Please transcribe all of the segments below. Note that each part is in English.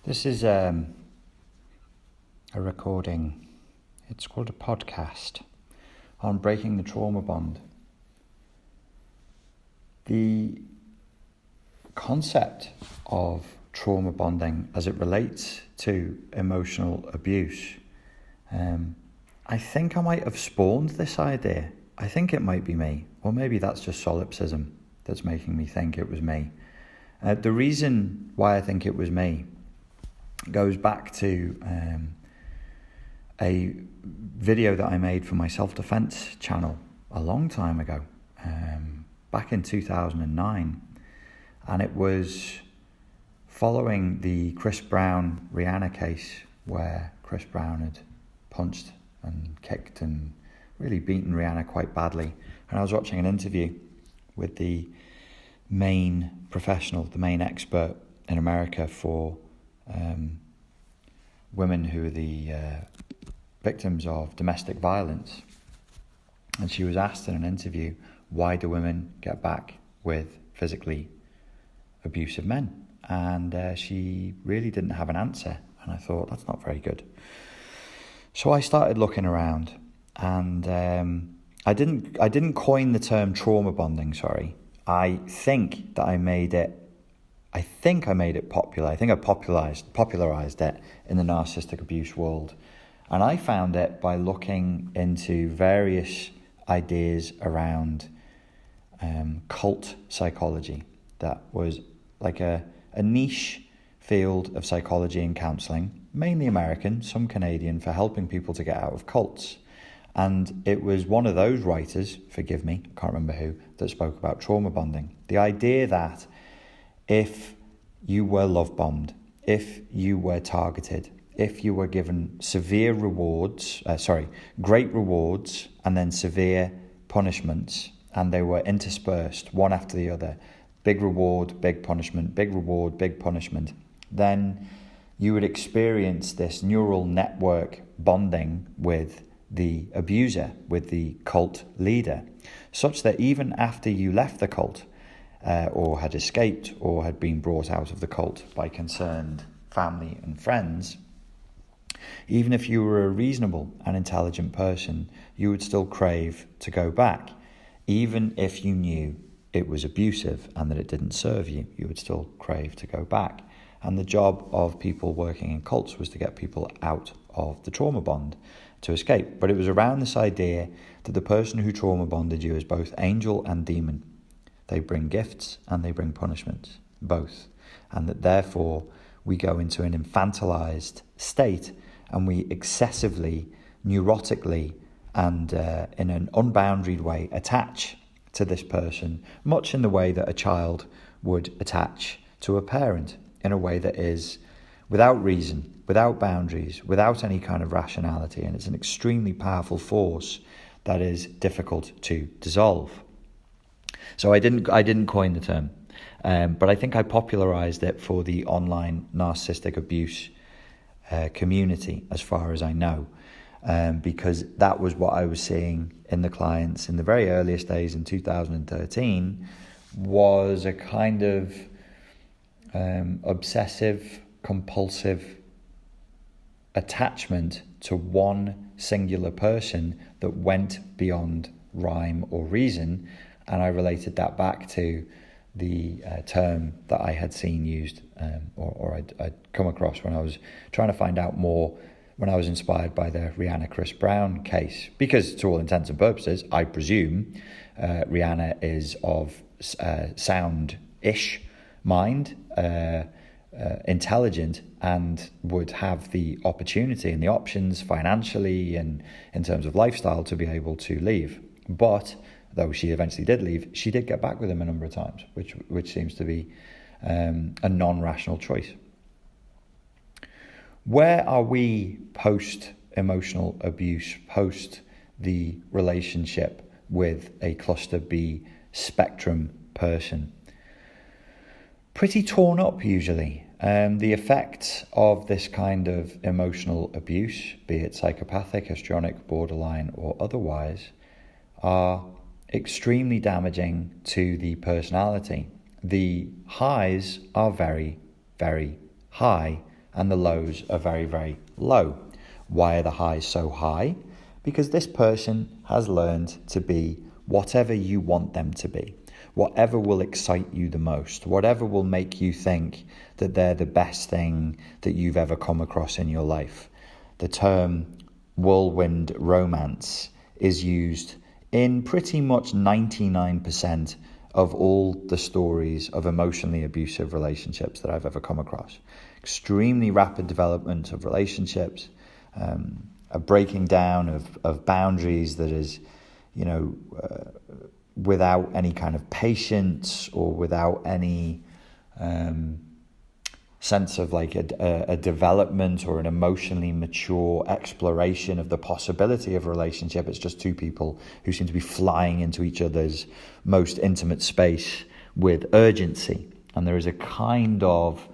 This is a recording, it's called a podcast, on breaking the trauma bond. The concept of trauma bonding as it relates to emotional abuse, I think I might have spawned this idea. I think it might be me, or maybe that's just solipsism that's making me think it was me. The reason why I think it was me goes back to a video that I made for my self-defense channel a long time ago, back in 2009, and it was following the Chris Brown Rihanna case, where Chris Brown had punched and kicked and really beaten Rihanna quite badly. And I was watching an interview with the main professional, the main expert in America for women who are the victims of domestic violence. And she was asked in an interview, why do women get back with physically abusive men? And she really didn't have an answer. And I thought, that's not very good. So I started looking around, and I didn't coin the term trauma bonding, sorry. I think I made it popular. I think I popularized it in the narcissistic abuse world. And I found it by looking into various ideas around cult psychology. That was like a niche field of psychology and counselling, mainly American, some Canadian, for helping people to get out of cults. And it was one of those writers, forgive me, I can't remember who, that spoke about trauma bonding. The idea that if you were love bombed, if you were targeted, if you were given great rewards and then severe punishments, and they were interspersed one after the other, big reward, big punishment, big reward, big punishment, then you would experience this neural network bonding with the abuser, with the cult leader, such that even after you left the cult, or had escaped, or had been brought out of the cult by concerned family and friends, even if you were a reasonable and intelligent person, you would still crave to go back. Even if you knew it was abusive and that it didn't serve you, you would still crave to go back. And the job of people working in cults was to get people out of the trauma bond, to escape. But it was around this idea that the person who trauma bonded you is both angel and demon. They bring gifts and they bring punishments, both. And that therefore we go into an infantilized state and we excessively, neurotically, and in an unboundaried way attach to this person, much in the way that a child would attach to a parent, in a way that is without reason, without boundaries, without any kind of rationality. And it's an extremely powerful force that is difficult to dissolve. So I didn't coin the term, but I think I popularized it for the online narcissistic abuse community, as far as I know, because that was what I was seeing in the clients in the very earliest days in 2013, was a kind of obsessive, compulsive attachment to one singular person that went beyond rhyme or reason. And I related that back to the term that I had seen used, or I'd come across when I was trying to find out more, when I was inspired by the Rihanna Chris Brown case. Because to all intents and purposes, I presume Rihanna is of sound-ish mind, intelligent, and would have the opportunity and the options financially and in terms of lifestyle to be able to leave. But though she eventually did leave, she did get back with him a number of times, which seems to be a non-rational choice. Where are we post-emotional abuse, post the relationship with a cluster B spectrum person? Pretty torn up, usually. The effects of this kind of emotional abuse, be it psychopathic, histrionic, borderline, or otherwise, are extremely damaging to the personality. The highs are very, very high, and the lows are very, very low. Why are the highs so high? Because this person has learned to be whatever you want them to be, whatever will excite you the most, whatever will make you think that they're the best thing that you've ever come across in your life. The term Whirlwind Romance is used in pretty much 99% of all the stories of emotionally abusive relationships that I've ever come across. Extremely rapid development of relationships, a breaking down of boundaries that is, without any kind of patience or without any sense of like a development or an emotionally mature exploration of the possibility of a relationship. It's just two people who seem to be flying into each other's most intimate space with urgency. And there is a kind of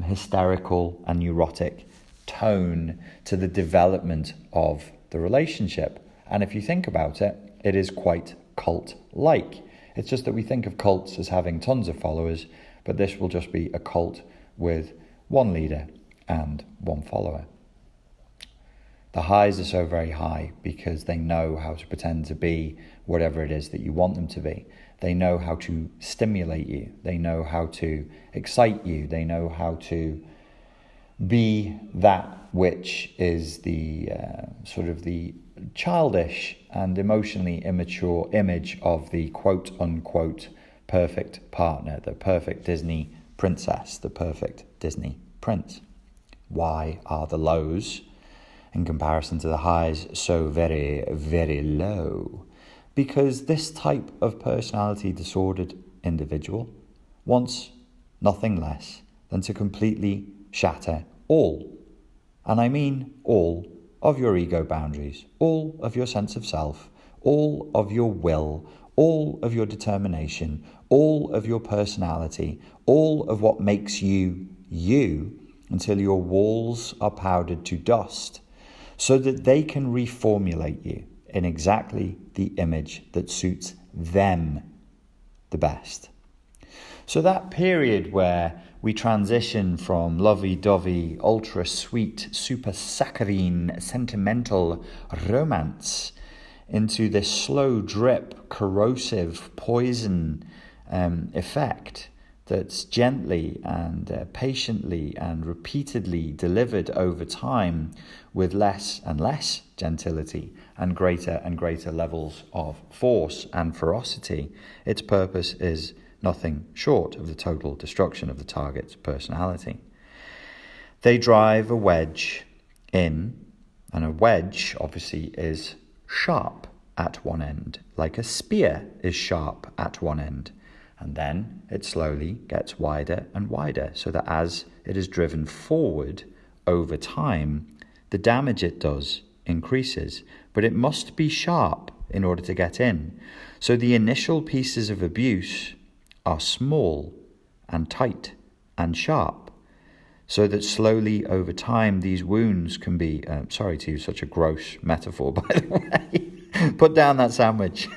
hysterical and neurotic tone to the development of the relationship. And if you think about it, it is quite cult-like. It's just that we think of cults as having tons of followers, but this will just be a cult with one leader and one follower. The highs are so very high because they know how to pretend to be whatever it is that you want them to be. They know how to stimulate you. They know how to excite you. They know how to be that which is the sort of the childish and emotionally immature image of the quote-unquote perfect partner, the perfect Disney princess, the perfect Disney prince. Why are the lows, in comparison to the highs, so very, very low? Because this type of personality disordered individual wants nothing less than to completely shatter all, and I mean all, of your ego boundaries, all of your sense of self, all of your will, all of your determination, all of your personality, all of what makes you you, until your walls are powdered to dust, so that they can reformulate you in exactly the image that suits them the best. So that period where we transition from lovey-dovey, ultra-sweet, super saccharine, sentimental romance into this slow drip, corrosive poison effect that's gently and patiently and repeatedly delivered over time with less and less gentility and greater levels of force and ferocity. Its purpose is nothing short of the total destruction of the target's personality. They drive a wedge in, and a wedge obviously is sharp at one end, like a spear is sharp at one end. And then it slowly gets wider and wider, so that as it is driven forward over time, the damage it does increases. But it must be sharp in order to get in. So the initial pieces of abuse are small and tight and sharp, so that slowly over time these wounds can be, sorry to use such a gross metaphor, by the way, put down that sandwich.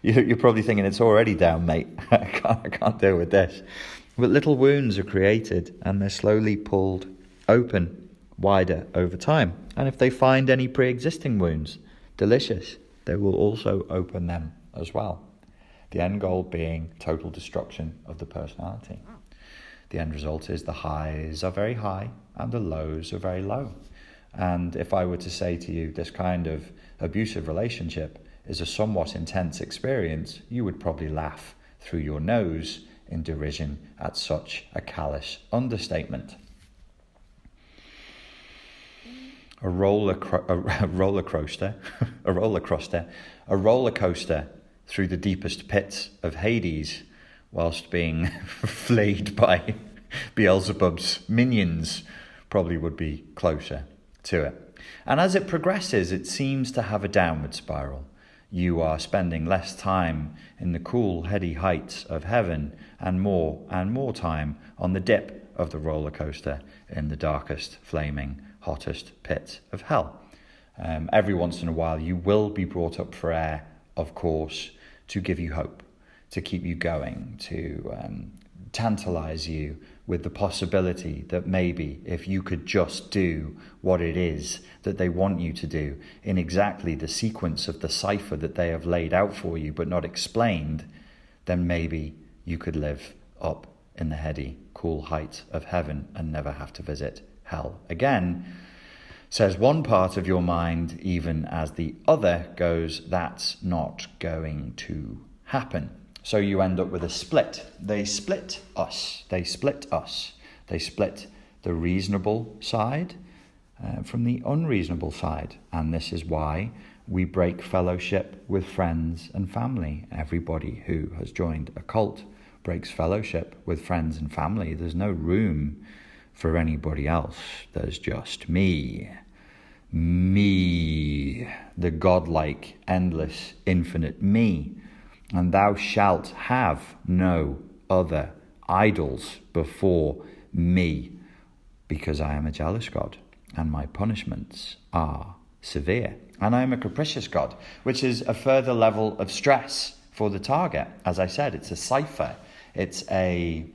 You're probably thinking, it's already down, mate. I can't deal with this. But little wounds are created and they're slowly pulled open wider over time. And if they find any pre-existing wounds, delicious, they will also open them as well. The end goal being total destruction of the personality. The end result is the highs are very high and the lows are very low. And if I were to say to you, this kind of abusive relationship is a somewhat intense experience, you would probably laugh through your nose in derision at such a callous understatement. A roller coaster through the deepest pits of Hades, whilst being flayed by Beelzebub's minions, probably would be closer to it. And as it progresses, it seems to have a downward spiral. You are spending less time in the cool, heady heights of heaven and more time on the dip of the roller coaster in the darkest, flaming, hottest pit of hell. Every once in a while, you will be brought up for air, of course, to give you hope, to keep you going, to tantalize you with the possibility that maybe if you could just do what it is that they want you to do in exactly the sequence of the cipher that they have laid out for you but not explained, then maybe you could live up in the heady, cool heights of heaven and never have to visit hell again. Says one part of your mind, even as the other goes, that's not going to happen. So you end up with a split. They split us. They split us. They split the reasonable side from the unreasonable side. And this is why we break fellowship with friends and family. Everybody who has joined a cult breaks fellowship with friends and family. There's no room for anybody else. There's just me. Me, the godlike, endless, infinite me. And thou shalt have no other idols before me, because I am a jealous God, and my punishments are severe. And I am a capricious God, which is a further level of stress for the target. As I said, it's a cipher, it's a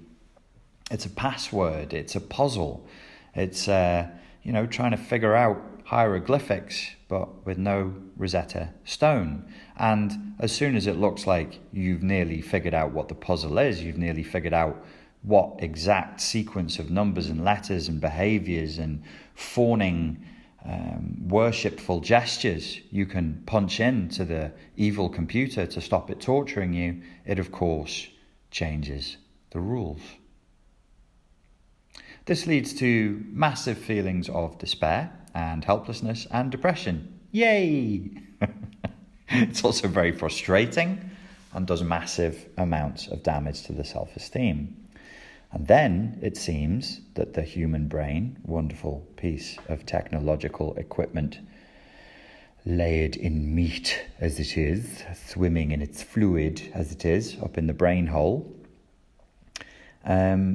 password, it's a puzzle, it's trying to figure out hieroglyphics, but with no Rosetta Stone. And as soon as it looks like you've nearly figured out what the puzzle is, you've nearly figured out what exact sequence of numbers and letters and behaviors and fawning, worshipful gestures you can punch into the evil computer to stop it torturing you, it of course changes the rules. This leads to massive feelings of despair and helplessness and depression. Yay! It's also very frustrating and does massive amounts of damage to the self-esteem. And then it seems that the human brain, wonderful piece of technological equipment, layered in meat as it is, swimming in its fluid as it is, up in the brain hole,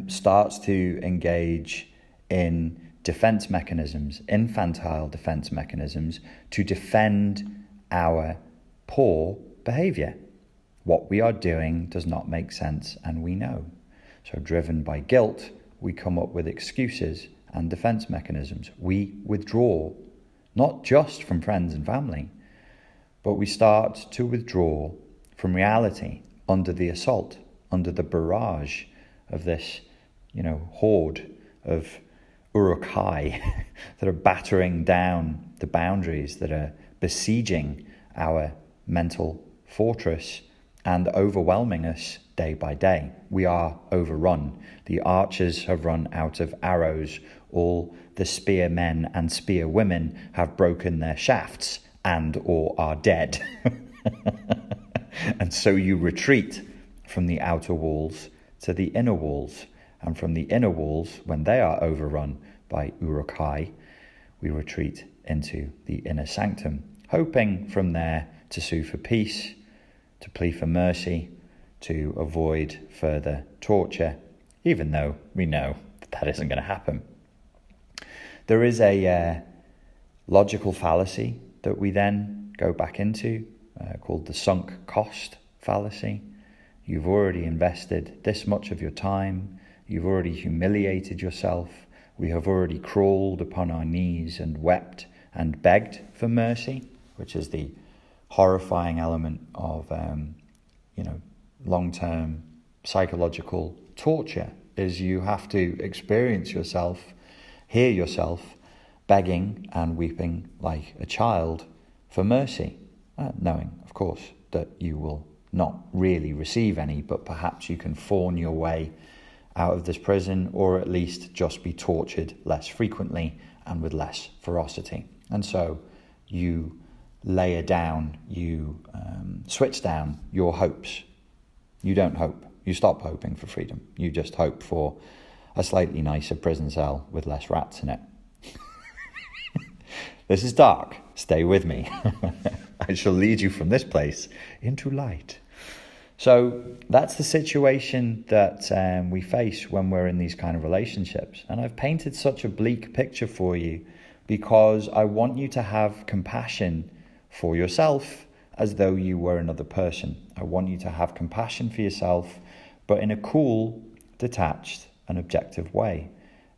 starts to engage in defense mechanisms, infantile defense mechanisms, to defend our poor behavior. What we are doing does not make sense, and we know. So driven by guilt, we come up with excuses and defense mechanisms. We withdraw, not just from friends and family, but we start to withdraw from reality under the assault, under the barrage of this, horde of Urukai that are battering down the boundaries, that are besieging our mental fortress and overwhelming us day by day. We are overrun. The archers have run out of arrows. All the spearmen and spearwomen have broken their shafts and or are dead. And so you retreat from the outer walls to the inner walls. And from the inner walls, when they are overrun by Urukai, we retreat into the inner sanctum, hoping from there to sue for peace, to plead for mercy, to avoid further torture, even though we know that isn't going to happen. There is a logical fallacy that we then go back into, called the sunk cost fallacy. You've already invested this much of your time. You've already humiliated yourself. We have already crawled upon our knees and wept and begged for mercy, which is the horrifying element of, long-term psychological torture, is you have to experience yourself, hear yourself begging and weeping like a child for mercy, knowing, of course, that you will not really receive any, but perhaps you can fawn your way out of this prison, or at least just be tortured less frequently and with less ferocity. And so you layer down, you switch down your hopes. You don't hope. You stop hoping for freedom. You just hope for a slightly nicer prison cell with less rats in it. This is dark. Stay with me. I shall lead you from this place into light. So that's the situation that we face when we're in these kind of relationships. And I've painted such a bleak picture for you because I want you to have compassion for yourself as though you were another person. I want you to have compassion for yourself, but in a cool, detached, and objective way.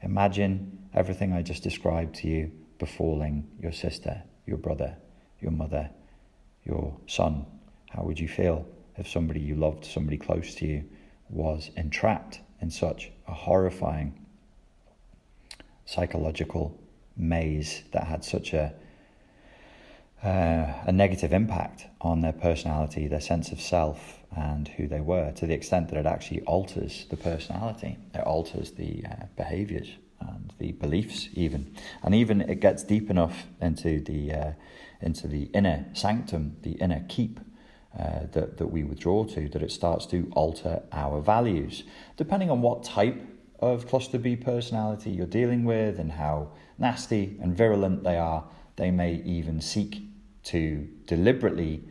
Imagine everything I just described to you befalling your sister, your brother, your mother, your son. How would you feel if somebody you loved, somebody close to you, was entrapped in such a horrifying psychological maze that had such a negative impact on their personality, their sense of self, and who they were, to the extent that it actually alters the personality. It alters the behaviours and the beliefs even. And even it gets deep enough into the inner sanctum, the inner keep, that we withdraw to, that it starts to alter our values. Depending on what type of cluster B personality you're dealing with and how nasty and virulent they are, they may even seek to deliberately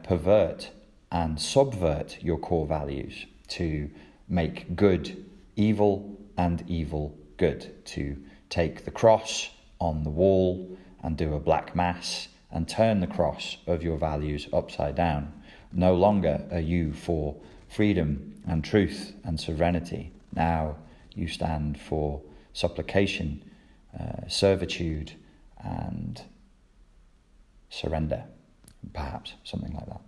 pervert and subvert your core values, to make good evil and evil good, to take the cross on the wall and do a black mass and turn the cross of your values upside down. No longer are you for freedom and truth and serenity. Now you stand for supplication, servitude, and surrender, perhaps, something like that.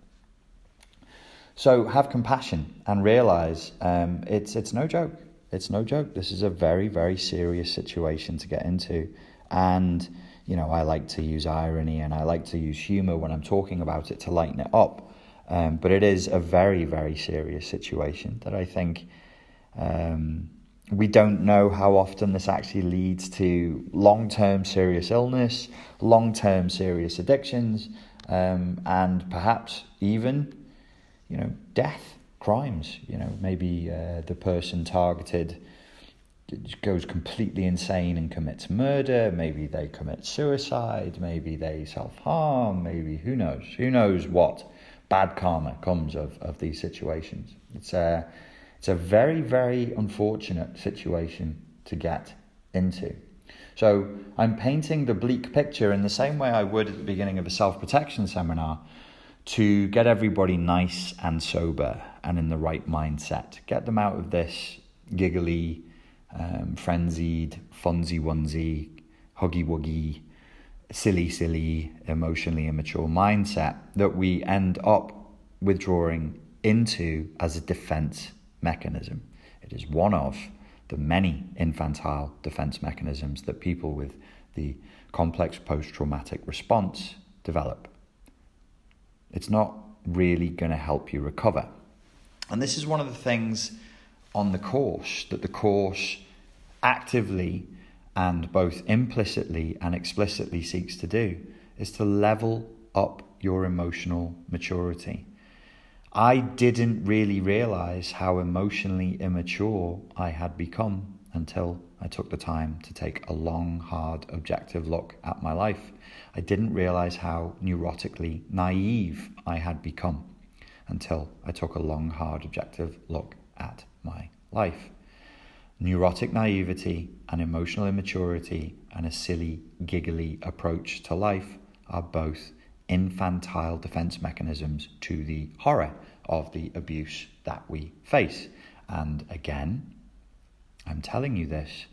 So have compassion and realize it's no joke. It's no joke. This is a very, very serious situation to get into. And, I like to use irony and I like to use humor when I'm talking about it to lighten it up. But it is a very, very serious situation that I think we don't know how often this actually leads to long-term serious illness, long-term serious addictions, and perhaps even, death, crimes. Maybe the person targeted goes completely insane and commits murder. Maybe they commit suicide. Maybe they self-harm. Maybe who knows what bad karma comes of these situations. It's a very, very unfortunate situation to get into. So I'm painting the bleak picture in the same way I would at the beginning of a self-protection seminar, to get everybody nice and sober and in the right mindset. Get them out of this giggly, frenzied, funsy-wunsy, huggy-wuggy, silly, emotionally immature mindset that we end up withdrawing into as a defense mechanism. It is one of the many infantile defense mechanisms that people with the complex post-traumatic response develop. It's not really going to help you recover. And this is one of the things on the course that the course actively and both implicitly and explicitly seeks to do, is to level up your emotional maturity. I didn't really realize how emotionally immature I had become until I took the time to take a long, hard, objective look at my life. I didn't realize how neurotically naive I had become until I took a long, hard, objective look at my life. Neurotic naivety and emotional immaturity and a silly, giggly approach to life are both infantile defense mechanisms to the horror of the abuse that we face. And again, I'm telling you this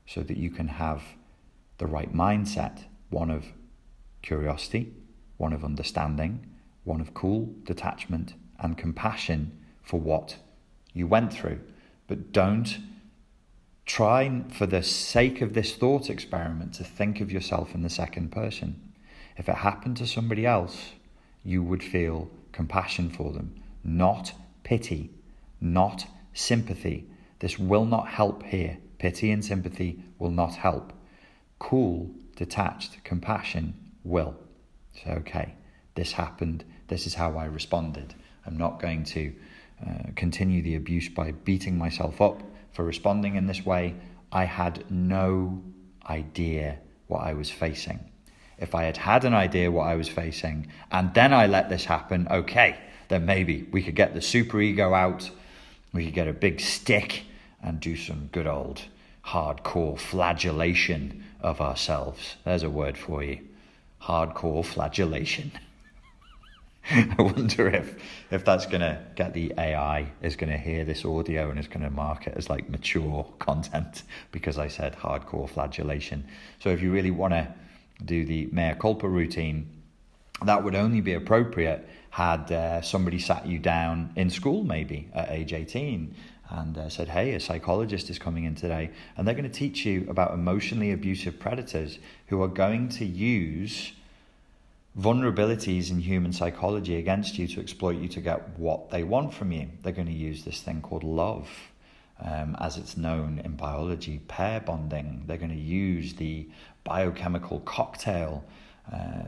so that you can have the right mindset, one of curiosity, one of understanding, one of cool detachment and compassion for what you went through. But don't try, for the sake of this thought experiment, to think of yourself in the second person. If it happened to somebody else, you would feel compassion for them, not pity, not sympathy. This will not help here. Pity and sympathy will not help. Cool, detached compassion will. So, okay, this happened. This is how I responded. I'm not going to continue the abuse by beating myself up for responding in this way. I had no idea what I was facing. If I had had an idea what I was facing and then I let this happen, okay, then maybe we could get the superego out, we could get a big stick and do some good old hardcore flagellation of ourselves. There's a word for you. Hardcore flagellation. I wonder if that's going to get the AI is going to hear this audio and is going to mark it as like mature content because I said hardcore flagellation. So if you really want to do the mea culpa routine, that would only be appropriate had somebody sat you down in school maybe at age 18 and said, hey, a psychologist is coming in today and they're going to teach you about emotionally abusive predators who are going to use vulnerabilities in human psychology against you to exploit you to get what they want from you. They're going to use this thing called love, as it's known in biology, pair bonding. They're going to use the biochemical cocktail,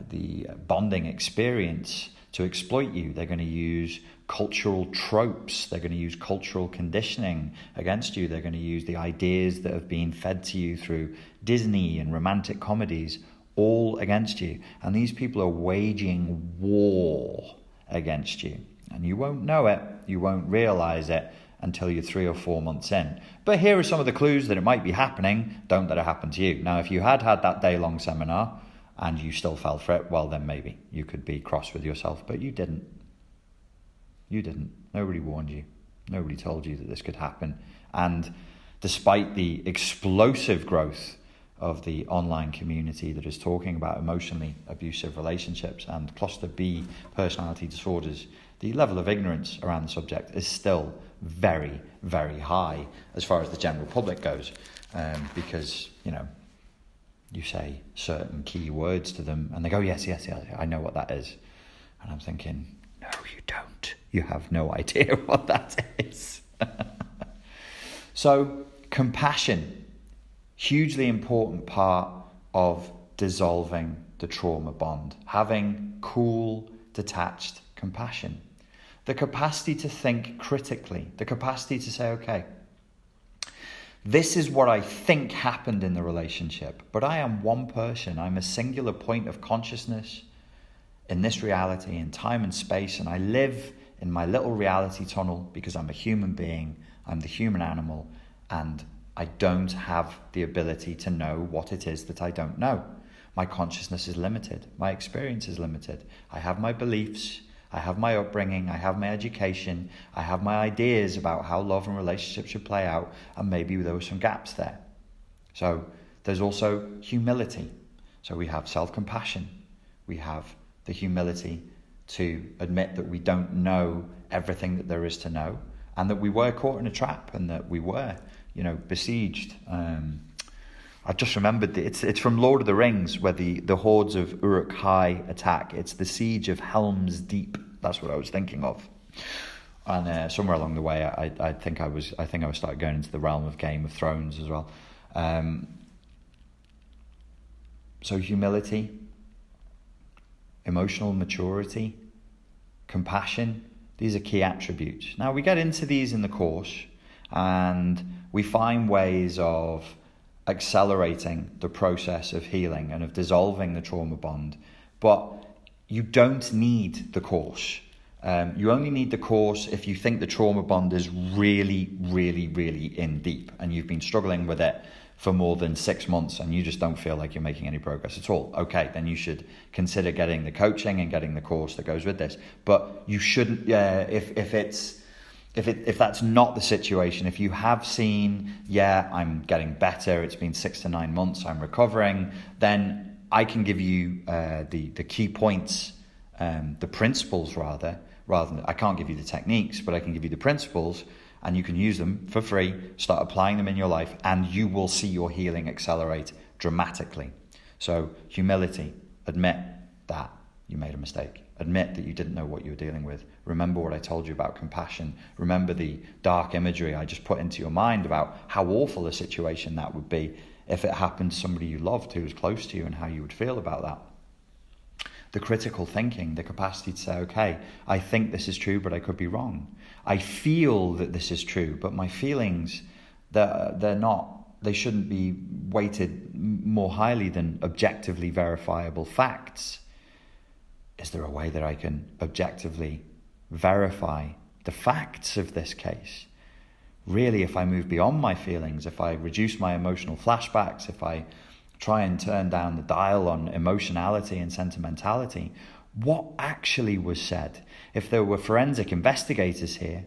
the bonding experience to exploit you. They're going to use cultural tropes. They're going to use cultural conditioning against you. They're going to use the ideas that have been fed to you through Disney and romantic comedies, all against you. And these people are waging war against you. And you won't know it, you won't realize it until you're 3 or 4 months in. But here are some of the clues that it might be happening. Don't let it happen to you. Now, if you had that day-long seminar and you still fell for it, well, then maybe you could be cross with yourself. But you didn't. You didn't. Nobody warned you. Nobody told you that this could happen. And despite the explosive growth of the online community that is talking about emotionally abusive relationships and cluster B personality disorders, the level of ignorance around the subject is still very, very high as far as the general public goes, because, you say certain key words to them and they go, yes, I know what that is. And I'm thinking, no, you don't. You have no idea what that is. So, compassion. Hugely important part of dissolving the trauma bond. Having cool, detached compassion. The capacity to think critically. The capacity to say, okay, this is what I think happened in the relationship, but I am one person. I'm a singular point of consciousness in this reality, in time and space, and I live in my little reality tunnel because I'm a human being. I'm the human animal, and I don't have the ability to know what it is that I don't know. My consciousness is limited. My experience is limited. I have my beliefs. I have my upbringing. I have my education. I have my ideas about how love and relationships should play out. And maybe there were some gaps there. So there's also humility. So we have self-compassion. We have the humility to admit that we don't know everything that there is to know, and that we were caught in a trap, and that we were besieged. I just remembered it's from Lord of the Rings, where the hordes of Uruk-hai attack. It's the siege of Helm's Deep. That's what I was thinking of. And somewhere along the way, I think I was started going into the realm of Game of Thrones as well. So humility, emotional maturity, compassion. These are key attributes. Now, we get into these in the course, and we find ways of accelerating the process of healing and of dissolving the trauma bond. But you don't need the course. You only need the course if you think the trauma bond is really, really, really in deep, and you've been struggling with it for more than 6 months and you just don't feel like you're making any progress at all. Okay, then you should consider getting the coaching and getting the course that goes with this. But you shouldn't, if that's not the situation, if you have seen, I'm getting better, it's been 6 to 9 months, I'm recovering, then I can give you the key points, the principles rather than, I can't give you the techniques, but I can give you the principles, and you can use them for free, start applying them in your life, and you will see your healing accelerate dramatically. So humility, admit that you made a mistake. Admit that you didn't know what you were dealing with. Remember what I told you about compassion. Remember the dark imagery I just put into your mind about how awful a situation that would be if it happened to somebody you loved who was close to you, and how you would feel about that. The critical thinking, the capacity to say, okay, I think this is true, but I could be wrong. I feel that this is true, but my feelings, they're not, they shouldn't be weighted more highly than objectively verifiable facts. Is there a way that I can objectively verify the facts of this case? Really, if I move beyond my feelings, if I reduce my emotional flashbacks, if I try and turn down the dial on emotionality and sentimentality, What actually was said? If there were forensic investigators here,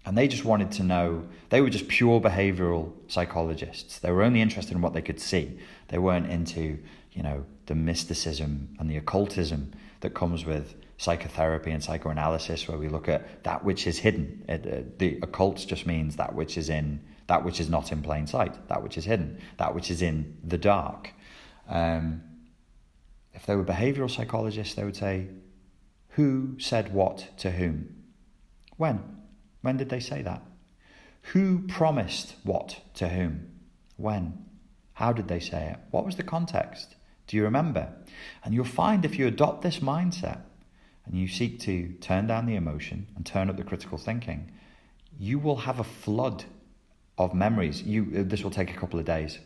and they just wanted to know, they were just pure behavioral psychologists. They were only interested in what they could see. They weren't into, the mysticism and the occultism that comes with psychotherapy and psychoanalysis, where we look at that which is hidden. The occult just means that which is not in plain sight, that which is hidden, that which is in the dark. If they were behavioral psychologists, they would say, who said what to whom? When? When did they say that? Who promised what to whom? When? How did they say it? What was the context? Do you remember? And you'll find if you adopt this mindset and you seek to turn down the emotion and turn up the critical thinking, you will have a flood of memories. This will take a couple of days.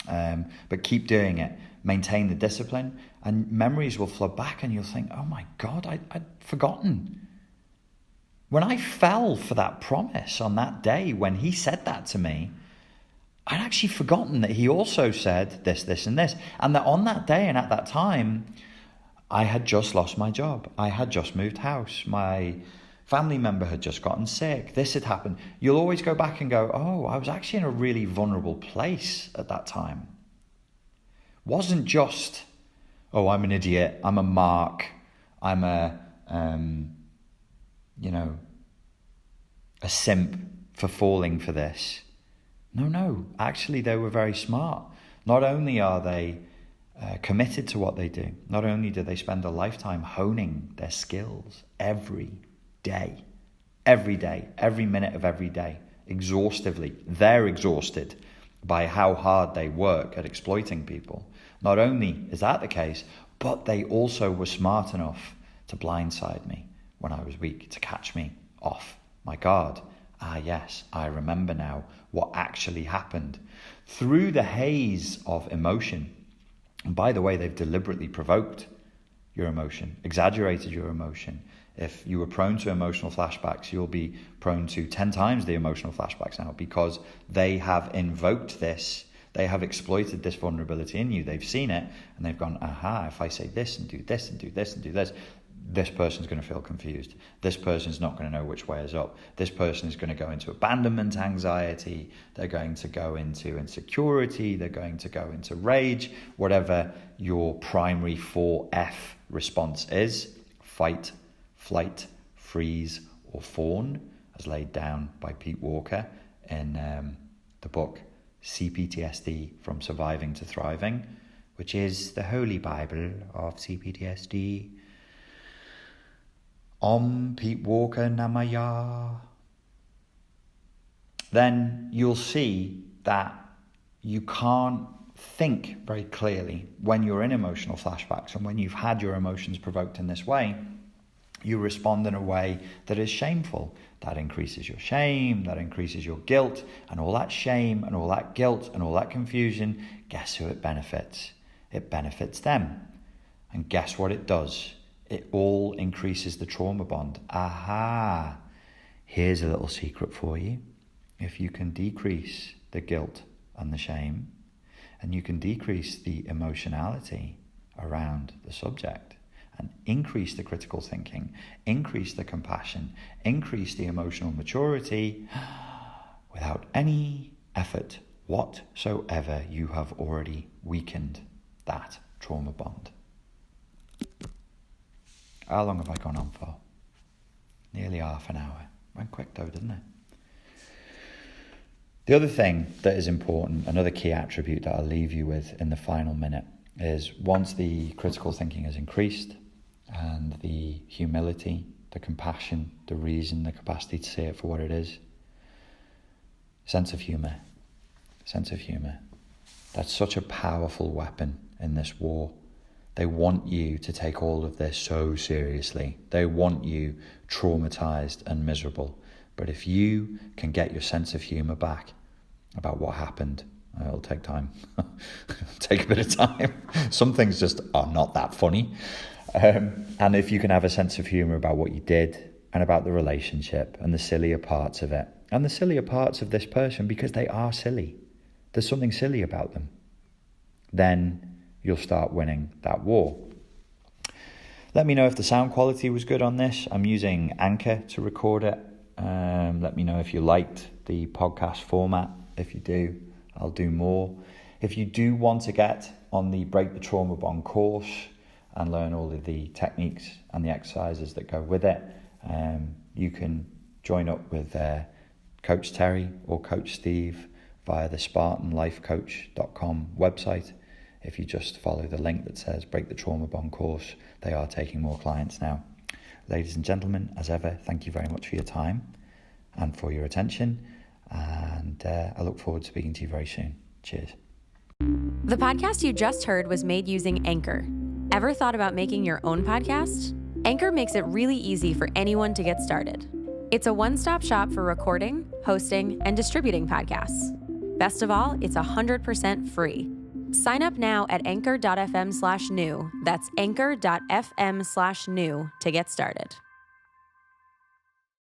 But keep doing it. Maintain the discipline, and memories will flood back, and you'll think, oh my God, I'd forgotten. When I fell for that promise on that day, when he said that to me, I'd actually forgotten that he also said this, this, and this. And that on that day and at that time, I had just lost my job. I had just moved house. My family member had just gotten sick. This had happened. You'll always go back and go, oh, I was actually in a really vulnerable place at that time. Wasn't just, oh, I'm an idiot, I'm a mark, I'm a simp for falling for this. No, actually they were very smart. Not only are they committed to what they do, not only do they spend a lifetime honing their skills every day, every minute of every day, exhaustively. They're exhausted by how hard they work at exploiting people. Not only is that the case, but they also were smart enough to blindside me when I was weak, to catch me off my guard. Ah, yes, I remember now what actually happened. Through the haze of emotion, and by the way, they've deliberately provoked your emotion, exaggerated your emotion. If you were prone to emotional flashbacks, you'll be prone to 10 times the emotional flashbacks now, because they have invoked this. They have exploited this vulnerability in you. They've seen it and they've gone, aha, if I say this and do this and do this and do this, this person's going to feel confused. This person's not going to know which way is up. This person is going to go into abandonment anxiety. They're going to go into insecurity. They're going to go into rage. Whatever your primary 4F response is, fight, flight, freeze, or fawn, as laid down by Pete Walker in the book CPTSD From Surviving to Thriving, which is the holy Bible of CPTSD. Om Pete Walker Namaya. Then you'll see that you can't think very clearly when you're in emotional flashbacks, and when you've had your emotions provoked in this way, you respond in a way that is shameful. That increases your shame, that increases your guilt, and all that shame and all that guilt and all that confusion, guess who it benefits? It benefits them. And guess what it does? It all increases the trauma bond. Aha! Here's a little secret for you. If you can decrease the guilt and the shame, and you can decrease the emotionality around the subject, and increase the critical thinking, increase the compassion, increase the emotional maturity, without any effort whatsoever, you have already weakened that trauma bond. How long have I gone on for? Nearly half an hour. Went quick though, didn't it? The other thing that is important, another key attribute that I'll leave you with in the final minute, is once the critical thinking has increased, and the humility, the compassion, the reason, the capacity to see it for what it is, sense of humour. Sense of humour. That's such a powerful weapon in this war. They want you to take all of this so seriously. They want you traumatised and miserable. But if you can get your sense of humour back about what happened, it'll take time. Take a bit of time. Some things just are not that funny. And if you can have a sense of humour about what you did and about the relationship and the sillier parts of it and the sillier parts of this person, because they are silly, there's something silly about them, then you'll start winning that war. Let me know if the sound quality was good on this. I'm using Anchor to record it. Let me know if you liked the podcast format. If you do, I'll do more. If you do want to get on the Break the Trauma Bond course and learn all of the techniques and the exercises that go with it, you can join up with Coach Terry or Coach Steve via the SpartanLifeCoach.com website. If you just follow the link that says Break the Trauma Bond course, they are taking more clients now. Ladies and gentlemen, as ever, thank you very much for your time and for your attention. And I look forward to speaking to you very soon. Cheers. The podcast you just heard was made using Anchor. Ever thought about making your own podcast? Anchor makes it really easy for anyone to get started. It's a one-stop shop for recording, hosting, and distributing podcasts. Best of all, it's 100% free. Sign up now at anchor.fm/new. That's anchor.fm/new to get started.